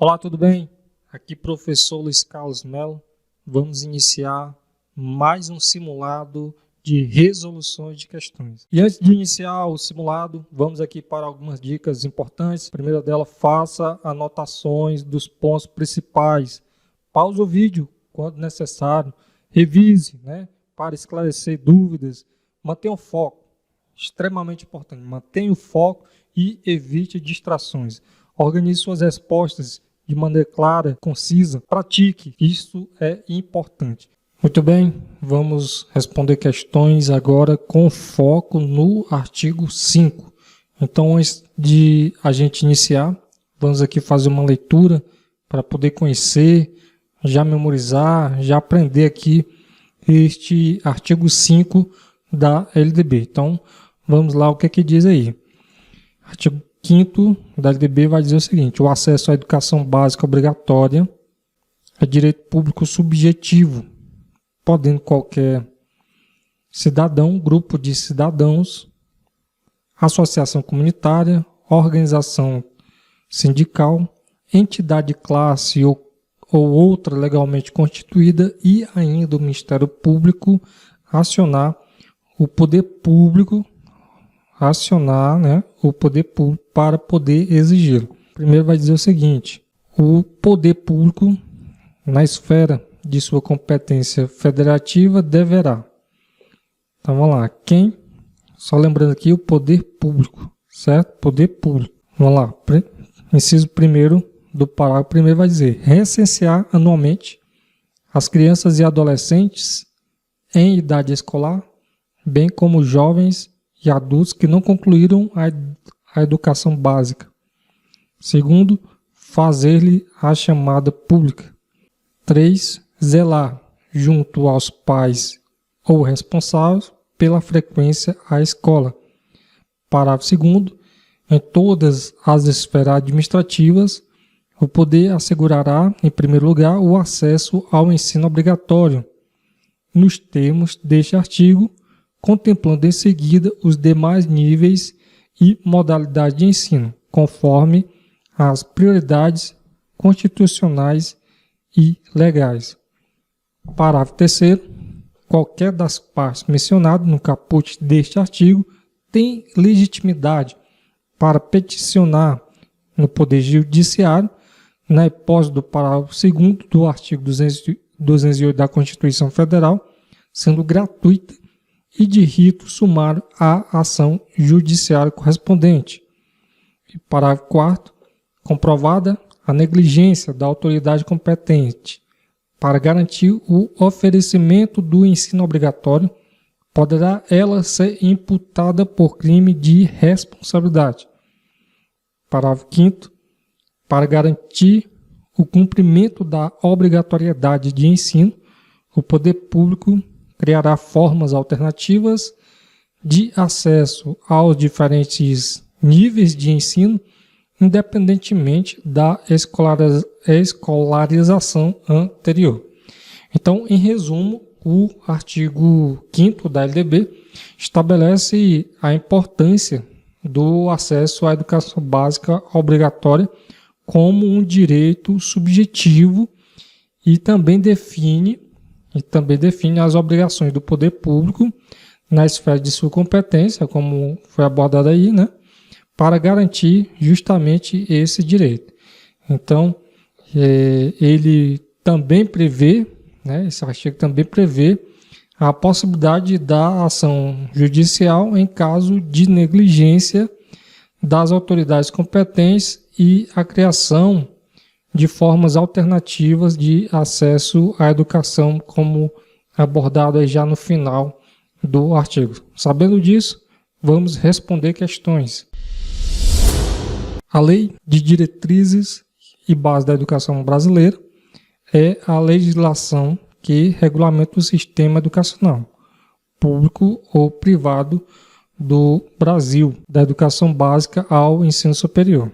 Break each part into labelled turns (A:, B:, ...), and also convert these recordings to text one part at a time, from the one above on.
A: Olá, tudo bem? Aqui professor Luiz Carlos Melo. Vamos iniciar mais um simulado de resoluções de questões. E antes de iniciar o simulado, vamos aqui para algumas dicas importantes. A primeira delas, faça anotações dos pontos principais. Pause o vídeo quando necessário. Revise, para esclarecer dúvidas. Mantenha o foco. Extremamente importante. Mantenha o foco e evite distrações. Organize suas respostas de maneira clara, concisa. Pratique. Isso é importante. Muito bem, vamos responder questões agora com foco no artigo 5. Então, antes de a gente iniciar, vamos aqui fazer uma leitura para poder conhecer, já memorizar, já aprender aqui este artigo 5 da LDB. Então, vamos lá, o que é que diz aí? Artigo 5º da LDB vai dizer o seguinte: o acesso à educação básica obrigatória é direito público subjetivo, podendo qualquer cidadão, grupo de cidadãos, associação comunitária, organização sindical, entidade de classe ou outra legalmente constituída e ainda o Ministério Público acionar o poder público, para poder exigi-lo. Primeiro vai dizer o seguinte: o poder público, na esfera de sua competência federativa, deverá. Então vamos lá, só lembrando aqui o poder público, certo? Poder público. Vamos lá, inciso primeiro do parágrafo primeiro vai dizer: recensear anualmente as crianças e adolescentes em idade escolar, bem como jovens e adultos que não concluíram a educação básica. Segundo, fazer-lhe a chamada pública. 3. Zelar, junto aos pais ou responsáveis, pela frequência à escola. Parágrafo 2º. Em todas as esferas administrativas, o poder assegurará, em primeiro lugar, o acesso ao ensino obrigatório, nos termos deste artigo, contemplando em seguida os demais níveis e modalidades de ensino, conforme as prioridades constitucionais e legais. Parágrafo 3º. Qualquer das partes mencionadas no caput deste artigo tem legitimidade para peticionar no Poder Judiciário, na hipótese do parágrafo 2º do artigo 208 da Constituição Federal, sendo gratuita e de rito sumário à ação judiciária correspondente. E parágrafo 4º. Comprovada a negligência da autoridade competente para garantir o oferecimento do ensino obrigatório, poderá ela ser imputada por crime de responsabilidade. Parágrafo 5º. Para garantir o cumprimento da obrigatoriedade de ensino, o poder público criará formas alternativas de acesso aos diferentes níveis de ensino, independentemente da escolarização anterior. Então, em resumo, o artigo 5º da LDB estabelece a importância do acesso à educação básica obrigatória como um direito subjetivo e também define as obrigações do poder público na esfera de sua competência, como foi abordado aí, para garantir justamente esse direito. Então, ele também prevê, esse artigo também prevê a possibilidade da ação judicial em caso de negligência das autoridades competentes e a criação de formas alternativas de acesso à educação, como abordado aí já no final do artigo. Sabendo disso, vamos responder questões. A Lei de Diretrizes e Bases da Educação Brasileira é a legislação que regulamenta o sistema educacional, público ou privado do Brasil, da educação básica ao ensino superior.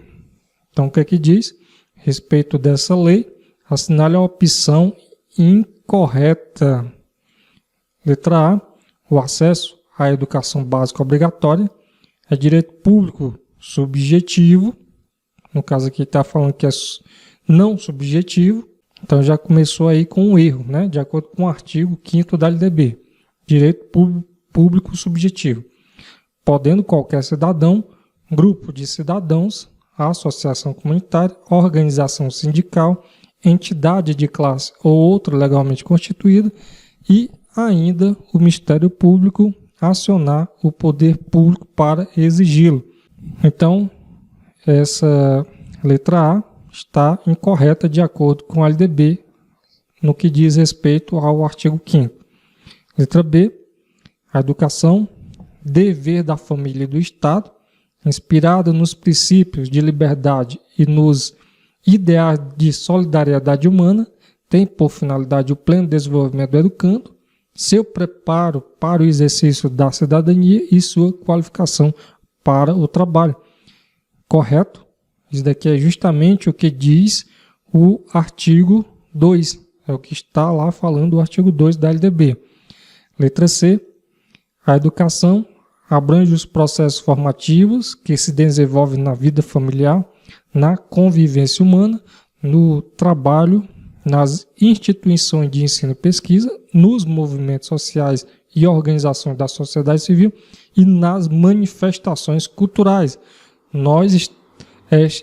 A: Então, o que é que diz? A respeito dessa lei, assinale a opção incorreta. Letra A. O acesso à educação básica obrigatória é direito público subjetivo. No caso aqui está falando que é não subjetivo. Então já começou aí com um erro, né? De acordo com o artigo 5º da LDB, direito público subjetivo, podendo qualquer cidadão, grupo de cidadãos, associação comunitária, organização sindical, entidade de classe ou outra legalmente constituída e ainda o Ministério Público acionar o poder público para exigi-lo. Então, essa letra A está incorreta de acordo com a LDB no que diz respeito ao artigo 5º. Letra B, a educação, dever da família e do Estado, inspirada nos princípios de liberdade e nos ideais de solidariedade humana, tem por finalidade o pleno desenvolvimento do educando, seu preparo para o exercício da cidadania e sua qualificação para o trabalho. Correto? Isso daqui é justamente o que diz o artigo 2. É o que está lá falando o artigo 2 da LDB. Letra C. A educação abrange os processos formativos que se desenvolvem na vida familiar, na convivência humana, no trabalho, nas instituições de ensino e pesquisa, nos movimentos sociais e organizações da sociedade civil e nas manifestações culturais.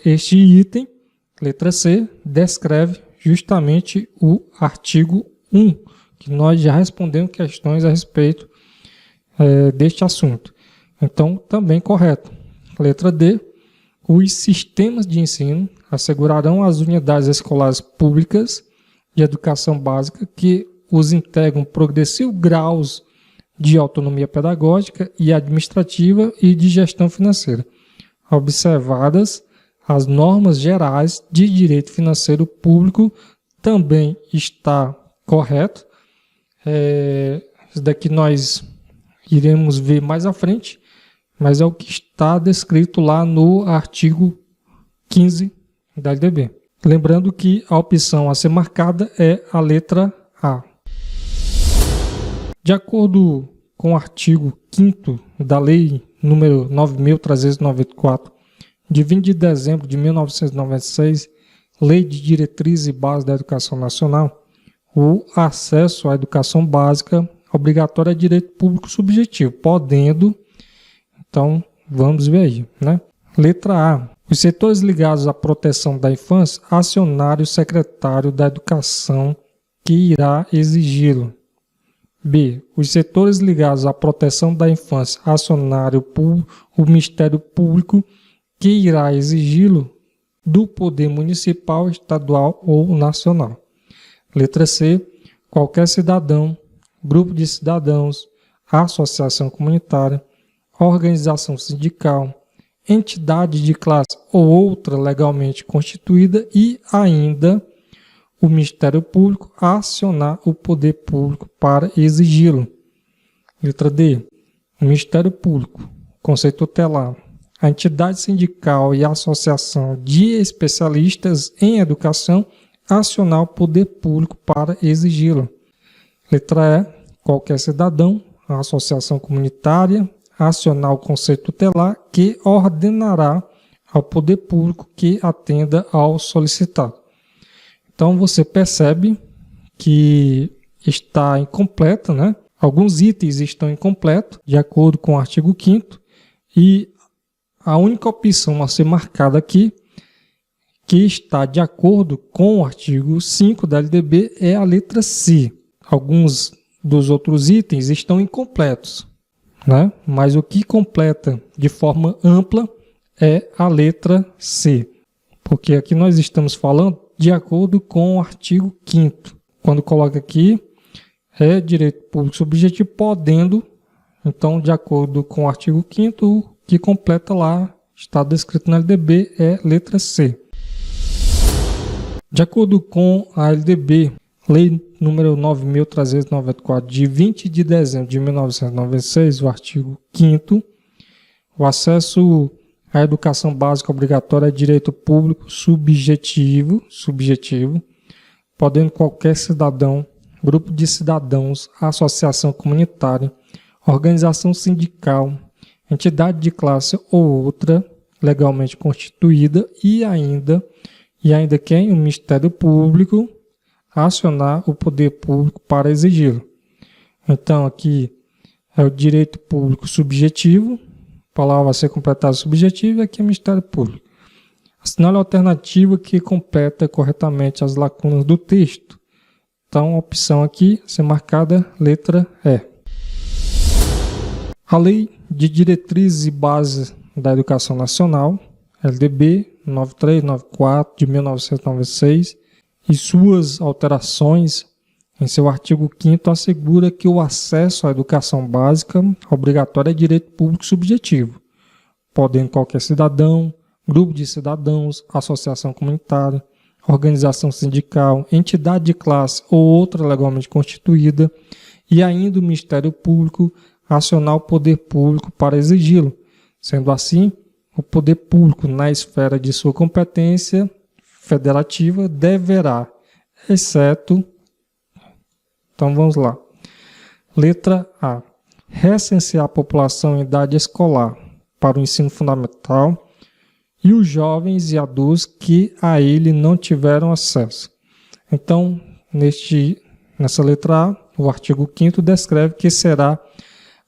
A: Este item, letra C, descreve justamente o artigo 1, que nós já respondemos questões a respeito deste assunto. Então, também correto. Letra D, os sistemas de ensino assegurarão às unidades escolares públicas de educação básica que os integram progressivos graus de autonomia pedagógica e administrativa e de gestão financeira, observadas as normas gerais de direito financeiro público. Também está correto. Isso daqui nós iremos ver mais à frente, mas é o que está descrito lá no artigo 15 da LDB. Lembrando que a opção a ser marcada é a letra A. De acordo com o artigo 5º da Lei nº 9.394, de 20 de dezembro de 1996, Lei de Diretrizes e Bases da Educação Nacional, o acesso à educação básica obrigatória é direito público subjetivo, podendo, então, vamos ver aí, né? Letra A. Os setores ligados à proteção da infância acionarem o secretário da Educação que irá exigi-lo. B. Os setores ligados à proteção da infância acionarem o Ministério Público que irá exigi-lo do poder municipal, estadual ou nacional. Letra C. Qualquer cidadão, grupo de cidadãos, associação comunitária, organização sindical, entidade de classe ou outra legalmente constituída e ainda o Ministério Público acionar o poder público para exigi-lo. Letra D. O Ministério Público, Conselho Tutelar, a entidade sindical e a associação de especialistas em educação acionar o poder público para exigi-lo. Letra E. Qualquer cidadão, a associação comunitária, acionar o Conselho Tutelar que ordenará ao poder público que atenda ao solicitado. Então você percebe que está incompleta, né? Alguns itens estão incompletos, de acordo com o artigo 5º, e a única opção a ser marcada aqui, que está de acordo com o artigo 5 da LDB, é a letra C. Alguns dos outros itens estão incompletos, né? Mas o que completa de forma ampla é a letra C, porque aqui nós estamos falando de acordo com o artigo 5º. Quando coloca aqui, é direito público subjetivo, podendo, então, de acordo com o artigo 5º, o que completa lá, está descrito na LDB, é letra C. De acordo com a LDB, Lei número 9.394, de 20 de dezembro de 1996, o artigo 5º, o acesso à educação básica obrigatória é direito público subjetivo, podendo qualquer cidadão, grupo de cidadãos, associação comunitária, organização sindical, entidade de classe ou outra legalmente constituída e ainda E ainda quem? O Ministério Público acionar o poder público para exigi-lo. Então aqui é o direito público subjetivo, a palavra a ser completada subjetiva, e aqui é o Ministério Público. Assinale a alternativa que completa corretamente as lacunas do texto. Então a opção aqui a ser marcada, letra E. A Lei de Diretrizes e Bases da Educação Nacional, LDB 9394 de 1996, e suas alterações, em seu artigo 5º, assegura que o acesso à educação básica obrigatória é direito público subjetivo, podendo qualquer cidadão, grupo de cidadãos, associação comunitária, organização sindical, entidade de classe ou outra legalmente constituída, e ainda o Ministério Público acionar o poder público para exigi-lo. Sendo assim, o poder público, na esfera de sua competência federativa, deverá, exceto... Então vamos lá. Letra A. Recensear a população em idade escolar para o ensino fundamental e os jovens e adultos que a ele não tiveram acesso. Então, nessa letra A, o artigo 5º descreve que será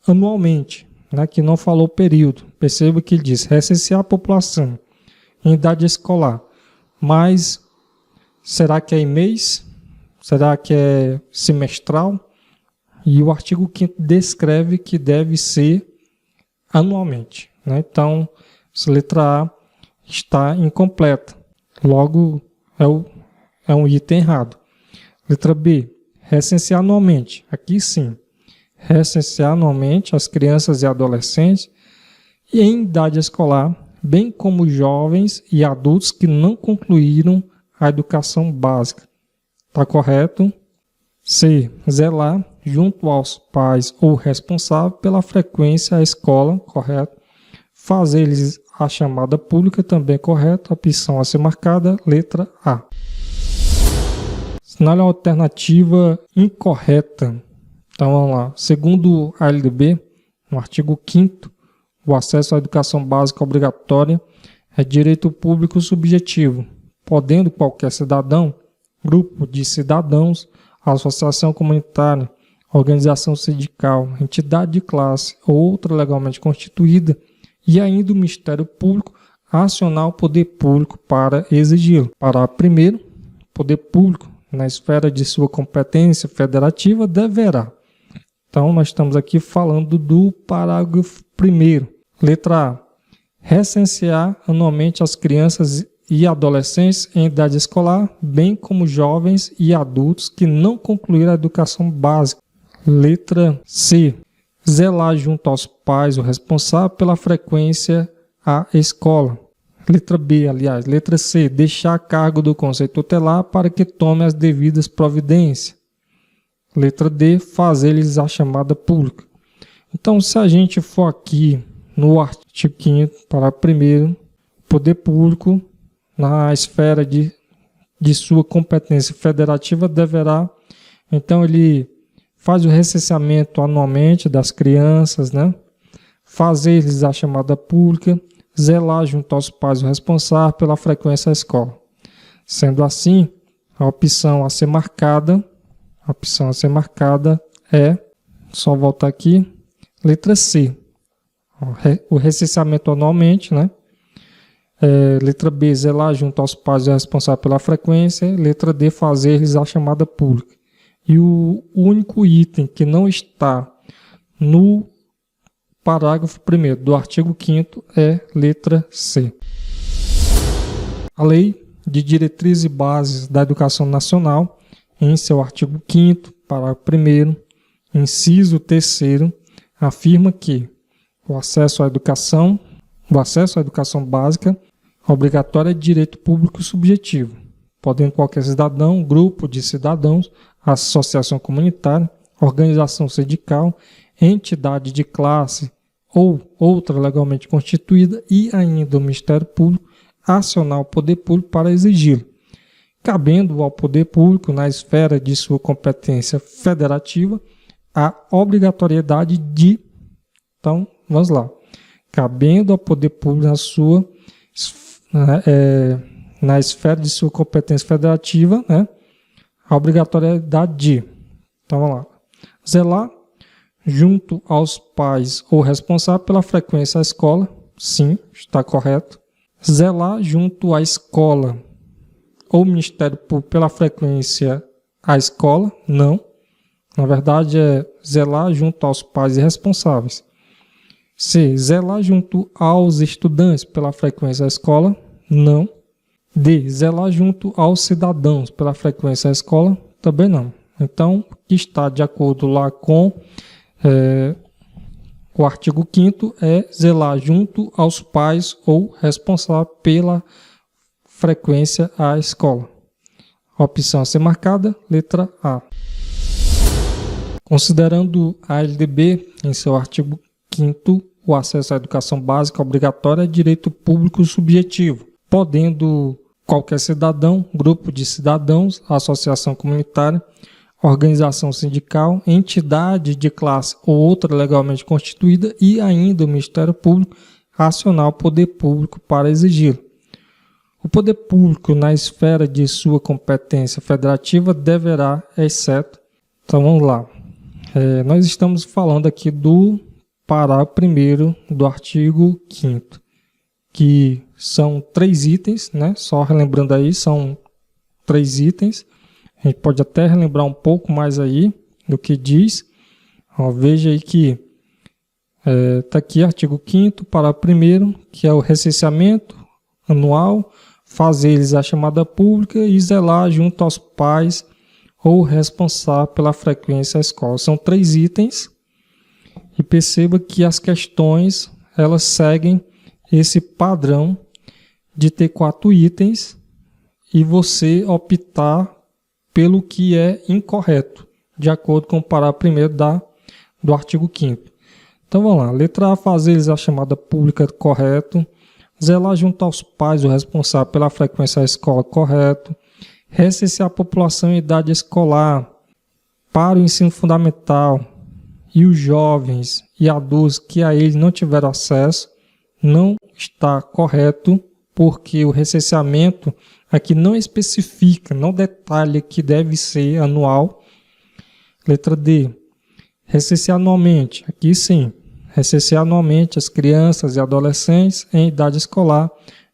A: anualmente, né, que não falou período. Perceba que ele diz recensear a população em idade escolar. Mas será que é em mês? Será que é semestral? E o artigo 5º descreve que deve ser anualmente, né? Então, essa letra A está incompleta. Logo, é um item errado. Letra B. Recensear anualmente. Aqui sim. Recensear anualmente as crianças e adolescentes e em idade escolar, bem como jovens e adultos que não concluíram a educação básica. Está correto? C. Zelar, junto aos pais ou responsável pela frequência à escola, correto? Fazer-lhes a chamada pública, também correto. Opção a ser marcada, letra A. Assinale a alternativa incorreta. Então vamos lá. Segundo a LDB, no artigo 5º, o acesso à educação básica obrigatória é direito público subjetivo, podendo qualquer cidadão, grupo de cidadãos, associação comunitária, organização sindical, entidade de classe ou outra legalmente constituída, e ainda o Ministério Público acionar o poder público para exigi-lo. Parágrafo 1º, o poder público, na esfera de sua competência federativa, deverá. Então, nós estamos aqui falando do parágrafo 1º. Letra A. Recensear anualmente as crianças e adolescentes em idade escolar, bem como jovens e adultos que não concluíram a educação básica. Letra C. Zelar junto aos pais o responsável pela frequência à escola. Letra B, aliás. Letra C. Deixar a cargo do Conselho Tutelar para que tome as devidas providências. Letra D. Fazer-lhes a chamada pública. Então, se a gente for aqui no artigo 5º, parágrafo 1º, poder público, na esfera de sua competência federativa, deverá, então ele faz o recenseamento anualmente das crianças, né? Fazer-lhes a chamada pública, zelar junto aos pais o responsável pela frequência à escola. Sendo assim, a opção a ser marcada é, só voltar aqui, letra C. O recenseamento anualmente, né? Letra B, zelar junto aos pais responsáveis pela frequência. Letra D, fazer-lhes a chamada pública. E o único item que não está no parágrafo 1º do artigo 5º é letra C. A Lei de Diretrizes e Bases da Educação Nacional, em seu artigo 5º, parágrafo 1º, inciso 3º, afirma que o acesso à educação básica obrigatória é direito público subjetivo, podendo qualquer cidadão, grupo de cidadãos, associação comunitária, organização sindical, entidade de classe ou outra legalmente constituída e ainda o Ministério Público acionar o poder público para exigi-lo, cabendo ao poder público, na esfera de sua competência federativa, a obrigatoriedade de... Então, vamos na esfera de sua competência federativa, né, a obrigatoriedade de, então vamos lá, zelar junto aos pais ou responsável pela frequência à escola, sim, está correto. Zelar junto à escola ou Ministério Público pela frequência à escola, não. Na verdade é zelar junto aos pais e responsáveis. C. Zelar junto aos estudantes pela frequência à escola, não. D. Zelar junto aos cidadãos pela frequência à escola, também não. Então, o que está de acordo lá com o artigo 5º é zelar junto aos pais ou responsável pela frequência à escola. Opção a ser marcada, letra A. Considerando a LDB, em seu artigo 5º, o acesso à educação básica obrigatória é direito público subjetivo, podendo qualquer cidadão, grupo de cidadãos, associação comunitária, organização sindical, entidade de classe ou outra legalmente constituída e ainda o Ministério Público acionar o poder público para exigi-lo. O poder público, na esfera de sua competência federativa, deverá, exceto... Então vamos lá. Nós estamos falando aqui do parágrafo 1º do artigo 5º, que são 3 itens, né? Só relembrando aí, são 3 itens. A gente pode até relembrar um pouco mais aí do que diz. Veja aí que está aqui artigo 5º, parágrafo 1º, que é o recenseamento anual, fazer-lhes a chamada pública e zelar junto aos pais ou responsável pela frequência à escola. São 3 itens e perceba que as questões elas seguem esse padrão de ter 4 itens e você optar pelo que é incorreto, de acordo com o parágrafo 1º do artigo 5º. Então vamos lá, letra A, fazer-lhes a chamada pública, correto. Zelar junto aos pais o responsável pela frequência à escola, correto. Recensear a população em idade escolar para o ensino fundamental e os jovens e adultos que a ele não tiveram acesso, não está correto, porque o recenseamento aqui não especifica, não detalha que deve ser anual. Letra D. Recensear anualmente. Aqui sim. Recensear anualmente as crianças e adolescentes em idade escolar,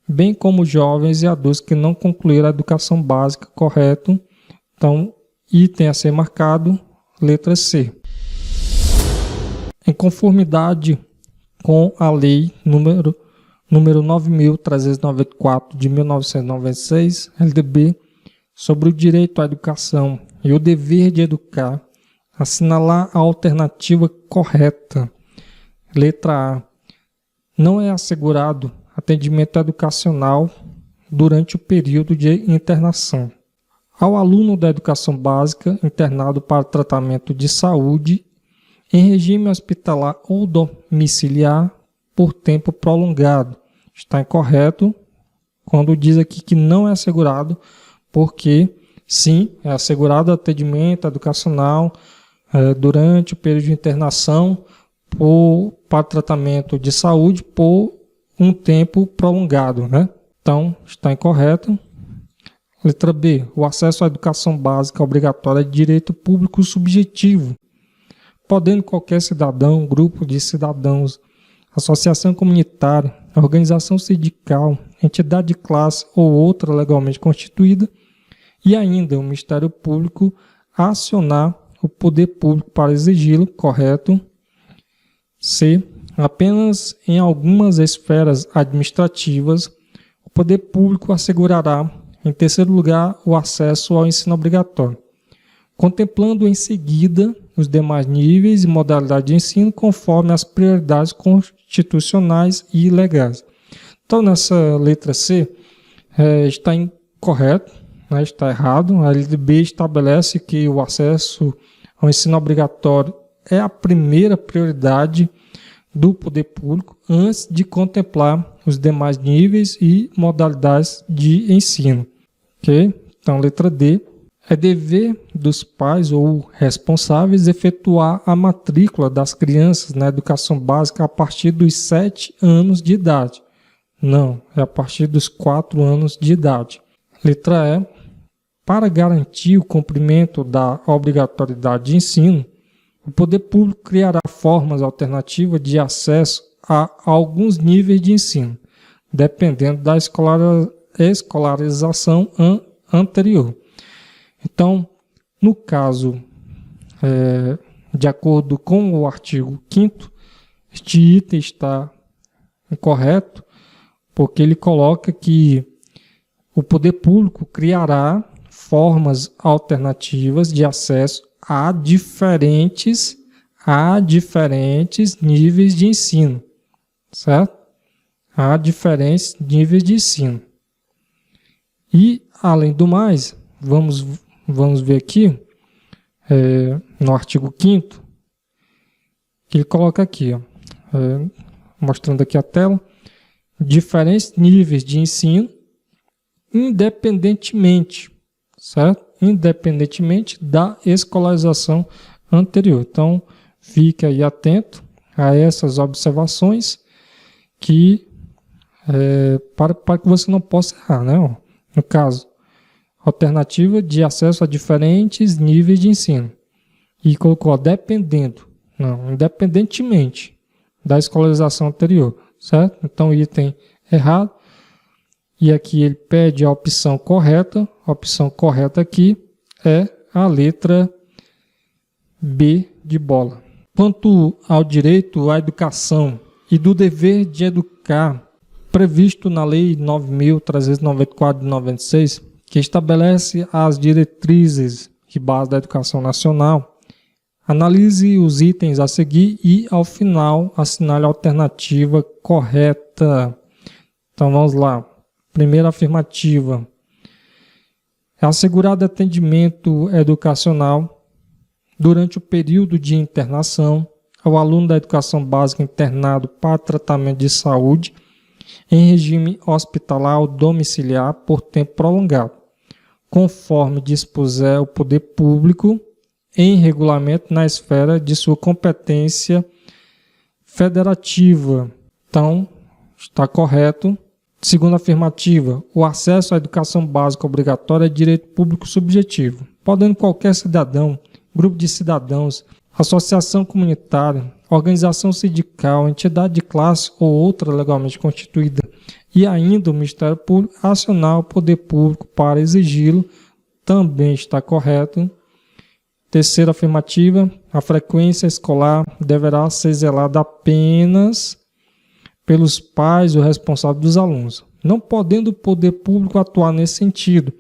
A: bem como jovens e adultos que não concluíram a educação básica, correto. Então, item a ser marcado, letra C. Em conformidade com a lei número 9.394 de 1996, LDB, sobre o direito à educação e o dever de educar, assinalar a alternativa correta. Letra A. Não é assegurado atendimento educacional durante o período de internação. Ao aluno da educação básica internado para tratamento de saúde em regime hospitalar ou domiciliar por tempo prolongado. Está incorreto quando diz aqui que não é assegurado, porque sim, é assegurado atendimento educacional durante o período de internação para tratamento de saúde por um tempo prolongado, né? Então, está incorreto. Letra B. O acesso à educação básica obrigatória é direito público subjetivo, podendo qualquer cidadão, grupo de cidadãos, associação comunitária, organização sindical, entidade de classe ou outra legalmente constituída, e ainda o Ministério Público acionar o poder público para exigi-lo, correto. C. Apenas em algumas esferas administrativas, o poder público assegurará, em terceiro lugar, o acesso ao ensino obrigatório, contemplando em seguida os demais níveis e modalidades de ensino conforme as prioridades constitucionais e legais. Então, nessa letra C, está incorreto, né, está errado. A LDB estabelece que o acesso ao ensino obrigatório é a primeira prioridade do poder público antes de contemplar os demais níveis e modalidades de ensino. Ok? Então, letra D. É dever dos pais ou responsáveis efetuar a matrícula das crianças na educação básica a partir dos 7 anos de idade. Não, é a partir dos 4 anos de idade. Letra E. Para garantir o cumprimento da obrigatoriedade de ensino, o poder público criará formas alternativas de acesso a alguns níveis de ensino, dependendo da escolarização anterior. Então, no caso, de acordo com o artigo 5º, este item está incorreto, porque ele coloca que o poder público criará formas alternativas de acesso a diferentes níveis de ensino, certo? A diferentes níveis de ensino. E, além do mais, vamos ver aqui, no artigo 5º, que ele coloca aqui, mostrando aqui a tela, diferentes níveis de ensino, independentemente, certo? Independentemente da escolarização anterior. Então, fique aí atento a essas observações para que você não possa errar, né? No caso, alternativa de acesso a diferentes níveis de ensino. E colocou dependendo, não, independentemente da escolarização anterior, certo? Então, item errado. E aqui ele pede a opção correta. A opção correta aqui é a letra B de bola. Quanto ao direito à educação e do dever de educar, previsto na Lei 9.394 de 96, que estabelece as diretrizes e bases da educação nacional, analise os itens a seguir e, ao final, assinale a alternativa correta. Então, vamos lá. Primeira afirmativa. É assegurado atendimento educacional durante o período de internação ao aluno da educação básica internado para tratamento de saúde em regime hospitalar ou domiciliar por tempo prolongado, conforme dispuser o poder público em regulamento na esfera de sua competência federativa. Então, está correto. Segunda afirmativa, o acesso à educação básica obrigatória é direito público subjetivo, podendo qualquer cidadão, grupo de cidadãos, associação comunitária, organização sindical, entidade de classe ou outra legalmente constituída e ainda o Ministério Público acionar o poder público para exigi-lo, também está correto. Terceira afirmativa, a frequência escolar deverá ser zelada apenas pelos pais ou responsáveis dos alunos, não podendo o poder público atuar nesse sentido,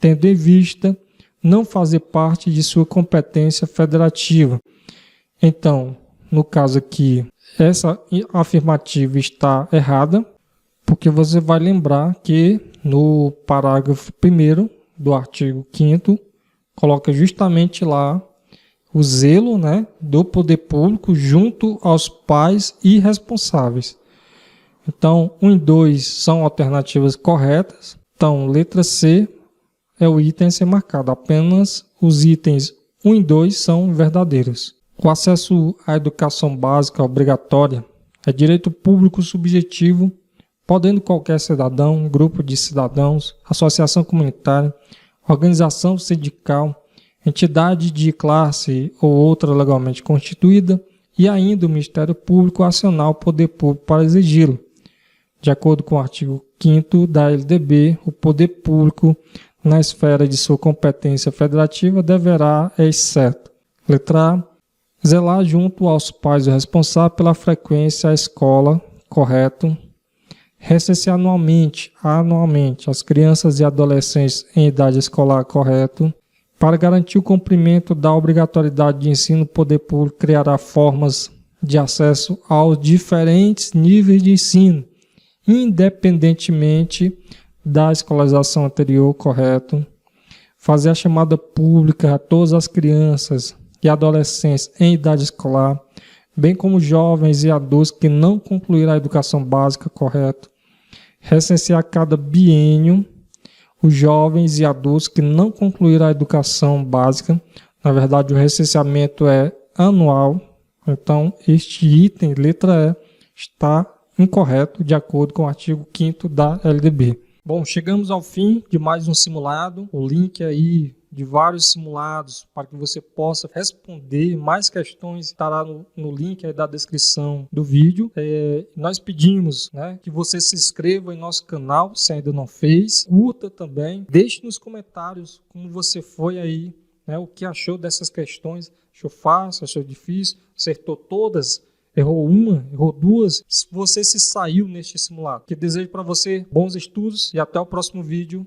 A: tendo em vista não fazer parte de sua competência federativa. Então, no caso aqui, essa afirmativa está errada, porque você vai lembrar que no parágrafo 1º do artigo 5º, coloca justamente lá o zelo, né, do poder público junto aos pais e responsáveis. Então, 1 e 2 são alternativas corretas. Então, letra C é o item a ser marcado. Apenas os itens 1 e 2 são verdadeiros. O acesso à educação básica obrigatória é direito público subjetivo, podendo qualquer cidadão, grupo de cidadãos, associação comunitária, organização sindical, entidade de classe ou outra legalmente constituída e ainda o Ministério Público acionar o poder público para exigi-lo. De acordo com o artigo 5º da LDB, o poder público, na esfera de sua competência federativa, deverá, exceto, letra A, zelar junto aos pais o responsável pela frequência à escola, correto, recensear anualmente as crianças e adolescentes em idade escolar, correto, para garantir o cumprimento da obrigatoriedade de ensino, o poder público criará formas de acesso aos diferentes níveis de ensino, independentemente da escolarização anterior, correto. Fazer a chamada pública a todas as crianças e adolescentes em idade escolar, bem como jovens e adultos que não concluíram a educação básica, correto. Recensear cada biênio os jovens e adultos que não concluíram a educação básica. Na verdade, o recenseamento é anual. Então, este item, letra E, está incorreto de acordo com o artigo 5º da LDB. Bom, chegamos ao fim de mais um simulado. O link aí de vários simulados para que você possa responder mais questões estará no link aí da descrição do vídeo. Nós pedimos, né, que você se inscreva em nosso canal, se ainda não fez, curta também, deixe nos comentários como você foi aí, né, o que achou dessas questões, achou fácil, achou difícil, acertou todas, errou uma, errou duas, se você se saiu neste simulado. Que desejo para você bons estudos e até o próximo vídeo.